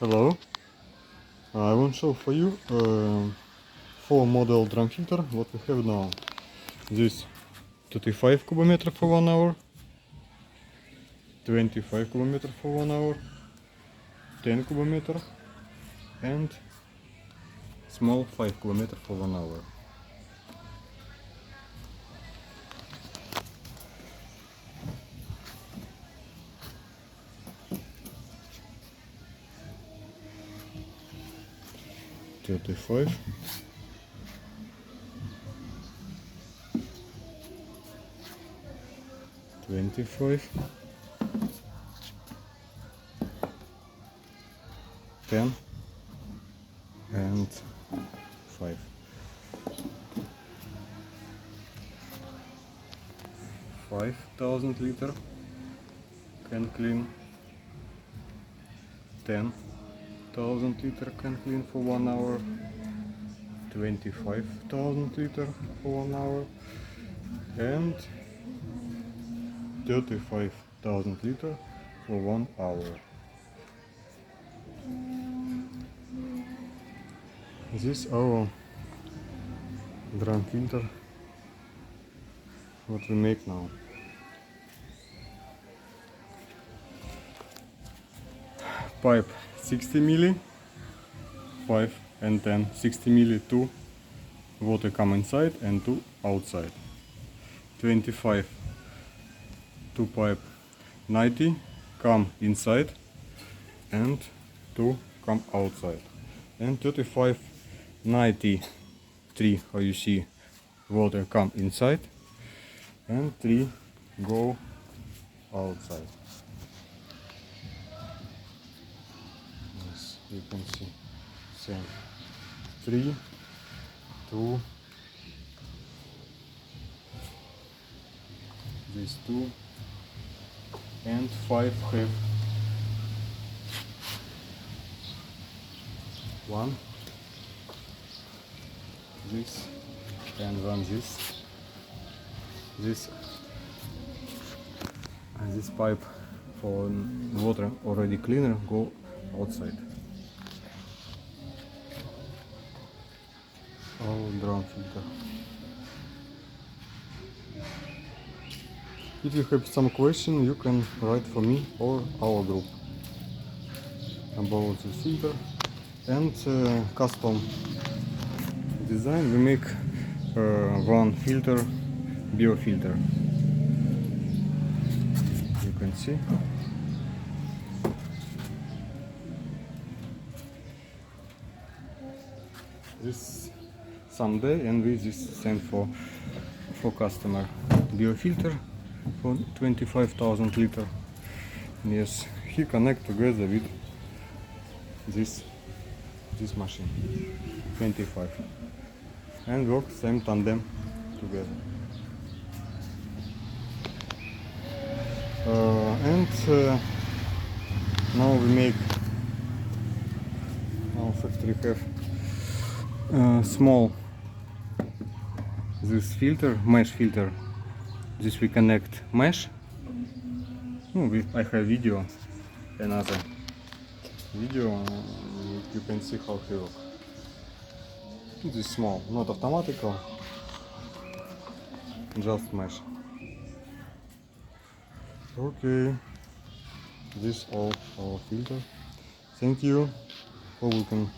Hello, I want to show for you 4 model drum filter what we have now. This 35 cubometer for 1 hour, 25 cubometer for 1 hour, 10 cubometer and small 5 cubometer for 1 hour. $35, $25, $10 and $5. 5,000 liter can clean, 10,000 liter can clean for 1 hour, 25,000 liter for 1 hour and 35,000 liter for 1 hour. This is our drum filter what we make now. Pipe 60 milli, 5 and 10, 60 milli, 2 water come inside and 2 outside. 25, 2 pipe 90 come inside and 2 come outside. And 35, 93, how you see, water come inside and 3 go outside. Yes, you can see same 3, 2, these 2 and 5 have 1 this and 1 this and this pipe for water already cleaner go outside. Our drum filter. If you have some question, you can write for me or our group about the filter and custom design. We make one filter, biofilter. You can see. This someday and we just send for customer biofilter for 25,000 liter. Yes, he connect together with this machine 25 and work same tandem together. Now we make our factory have small this filter, mesh filter. This we connect mesh. I have video, another video. You can see how he work. This is small, not automatical, just mesh. Okay, this all our filter. Thank you. Hope we can